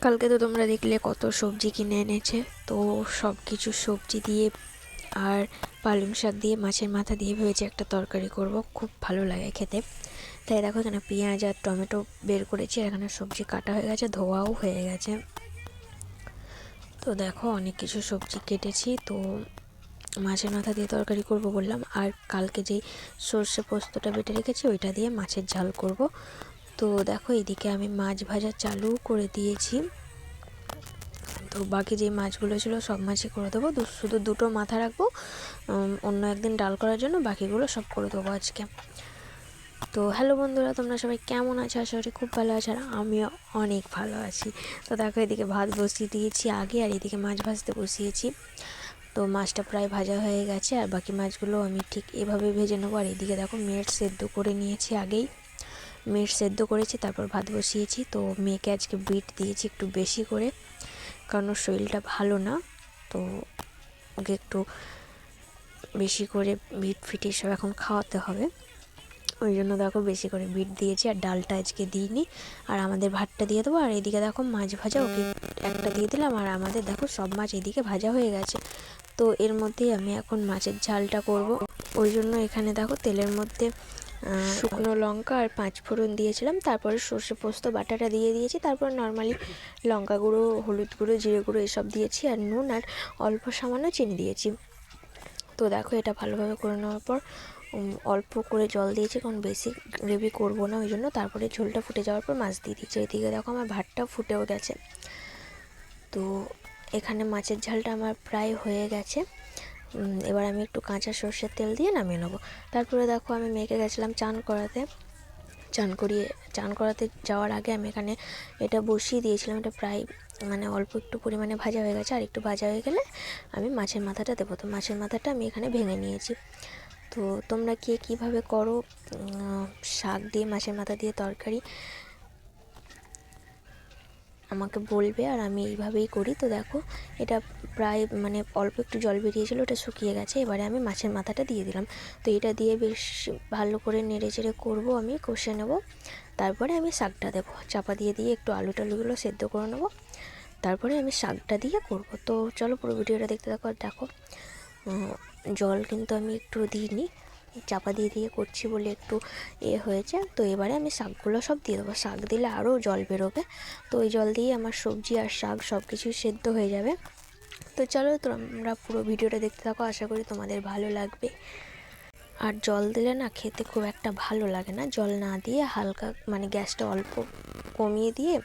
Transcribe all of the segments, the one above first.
কালকে তো তোমরা দেখলে কত সবজি কিনে এনেছে, তো সব কিছু সবজি দিয়ে আর পালং শাক দিয়ে মাছের মাথা দিয়ে ভেবেছি একটা তরকারি করব, খুব ভালো লাগে খেতে। তাই দেখো এখানে পেঁয়াজ আর টমেটো বের করেছি, আর এখানে সবজি কাটা হয়ে গেছে, ধোয়াও হয়ে গেছে। তো দেখো অনেক কিছু সবজি কেটেছি, তো মাছের মাথা দিয়ে তরকারি করব বললাম, আর কালকে যেই সর্ষে পোস্তটা বেটে রেখেছি ওইটা দিয়ে মাছের ঝাল করব। তো দেখো এইদিকে আমি মাছ ভাজা চালু করে দিয়েছি। তো বাকি যে মাছগুলো ছিল সব মাছই করে দেবো, শুধু দুটো মাথা রাখবো অন্য একদিন ডাল করার জন্য, বাকিগুলো সব করে দেবো আজকে। তো হ্যালো বন্ধুরা, তোমরা সবাই কেমন আছো? আশা করি খুব ভালো আছো, আর আমিও অনেক ভালো আছি। তো দেখো এদিকে ভাত বসিয়ে দিয়েছি আগে, আর এদিকে মাছ ভাজতে বসিয়েছি। তো মাছটা প্রায় ভাজা হয়ে গেছে, আর বাকি মাছগুলো আমি ঠিক এভাবে ভেজে নেবো। আর এদিকে দেখো মেয়ের সেদ্ধ করে নিয়েছি আগেই, মেয়ের সেদ্ধ করেছি, তারপর ভাত বসিয়েছি। তো মেয়েকে আজকে বিট দিয়েছি একটু বেশি করে, কারণ ওর শরীরটা ভালো না, তো ওকে একটু বেশি করে বিট ফিট সব এখন খাওয়াতে হবে, ওই জন্য দেখো বেশি করে বিট দিয়েছি। আর ডালটা আজকে দিইনি, আর আমাদের ভাতটা দিয়ে দেবো। আর এদিকে দেখো মাছ ভাজা ওকে একটা দিয়ে দিলাম, আর আমাদের দেখো সব মাছ এদিকে ভাজা হয়ে গেছে। তো এর মধ্যেই আমি এখন মাছের ঝালটা করব, ওই জন্য এখানে দেখো তেলের মধ্যে শুকনো লঙ্কা আর 5 ফোড়ন দিয়েছিলাম, তারপরে সর্ষে পোস্ত বাটাটা দিয়ে দিয়েছি, তারপর নর্মালি লঙ্কা গুঁড়ো, হলুদ গুঁড়ো, জিরে গুঁড়ো এসব দিয়েছি, আর নুন আর অল্প সামান্য চিনি দিয়েছি। তো দেখো এটা ভালোভাবে করে নেওয়ার পর অল্প করে জল দিয়েছি, কারণ বেশি গ্রেভি করবো না ওই জন্য। তারপরে ঝোলটা ফুটে যাওয়ার পর মাছ দিয়ে দিয়েছি। এদিকে দেখো আমার ভাতটা ফুটেও গেছে। তো এখানে মাছের ঝালটা আমার প্রায় হয়ে গেছে। এবার আমি একটু কাঁচা সর্ষের তেল দিয়ে নামিয়ে নেবো। তারপরে দেখো আমি মেয়েকে গেছিলাম চান করাতে, চান করাতে যাওয়ার আগে আমি এখানে এটা বসিয়ে দিয়েছিলাম। এটা প্রায় অল্প একটু পরিমাণে ভাজা হয়ে গেছে, আর একটু ভাজা হয়ে গেলে আমি মাছের মাথাটা দেবো। তো মাছের মাথাটা আমি এখানে ভেঙে নিয়েছি। তো তোমরা কে কীভাবে করো শাক দিয়ে মাছের মাথা দিয়ে তরকারি আমাকে বলবে, আর আমি এইভাবেই করি। তো দেখো এটা প্রায় অল্প একটু জল বেরিয়েছিল, ওটা শুকিয়ে গেছে। এবারে আমি মাছের মাথাটা দিয়ে দিলাম। তো এটা দিয়ে বেশ ভালো করে নেড়ে চেড়ে করবো, আমি কষে নেব। তারপরে আমি শাকটা দেবো, চাপা দিয়ে একটু আলু টালুগুলো সেদ্ধ করে নেবো, তারপরে আমি শাকটা দিয়ে করব। তো চলো পুরো ভিডিওটা দেখতে থাকো। আর দেখো জল কিন্তু আমি একটু দিইনি, চাপা দিয়ে করছি বলে একটু হয়েছে। তো এবারে আমি শাকগুলো সব দিয়ে দেবো, শাক দিলে আরও জল বেরোবে। তো ওই জল দিয়ে আমার সবজি আর শাক সব কিছুই সেদ্ধ হয়ে যাবে। তো চলো তোমরা পুরো ভিডিওটা দেখতে থাকো, আশা করি তোমাদের ভালো লাগবে। আর জল দিলে না খেতে খুব একটা ভালো লাগে না, জল না দিয়ে হালকা গ্যাসটা অল্প কমিয়ে দিয়ে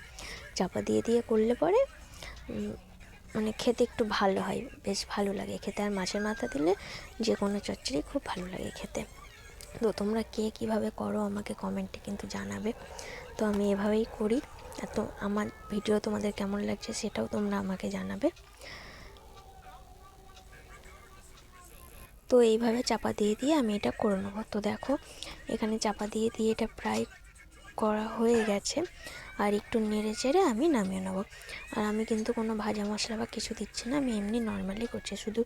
চাপা দিয়ে করলে পরে খেতে একটু ভালো হয়, বেশ ভালো লাগে খেতে। আর মাছের মাথা দিলে যে কোনো চচ্চড়ি খুব ভালো লাগে খেতে। তো তোমরা কে কীভাবে করো আমাকে কমেন্টে কিন্তু জানাবে। তো আমি এভাবেই করি। তো আমার ভিডিও তোমাদের কেমন লাগছে সেটাও তোমরা আমাকে জানাবে। তো এইভাবে চাপা দিয়ে আমি এটা করে নেবো। তো দেখো এখানে চাপা দিয়ে এটা প্রায় করা হয়ে গেছে, আর একটু নেড়ে চেড়ে আমি নামিয়ে নেবো। আর আমি কিন্তু কোনো ভাজা মশলা বা কিছু দিচ্ছি না, আমি এমনি নর্মালি করছি, শুধু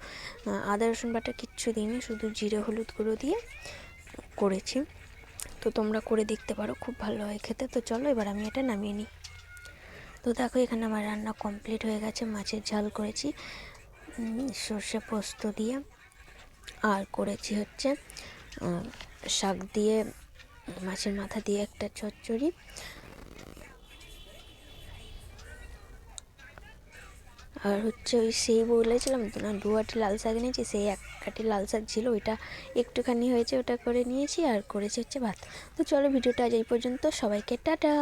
আদা রসুন বাটা কিচ্ছু দিইনি, শুধু জিরে হলুদ গুঁড়ো দিয়ে করেছি। তো তোমরা করে দেখতে পারো, খুব ভালো হয় খেতে। তো চলো এবার আমি এটা নামিয়ে নিই। তো দেখো এখানে আমার রান্না কমপ্লিট হয়ে গেছে, মাছের ঝাল করেছি সর্ষে পোস্ত দিয়ে, আর করেছি হচ্ছে শাক দিয়ে মাছের মাথা দিয়ে একটা চচ্চড়ি, আর হচ্ছে ওই সেই বলেছিলাম না 2 আটি লাল শাক নিয়েছি, সেই 1 আটি লাল শাক ছিল, ওইটা একটুখানি হয়েছে, ওটা করে নিয়েছি, আর করেছি হচ্ছে ভাত। তো চলো ভিডিওটা আজ এই পর্যন্ত, সবাইকে টাটা।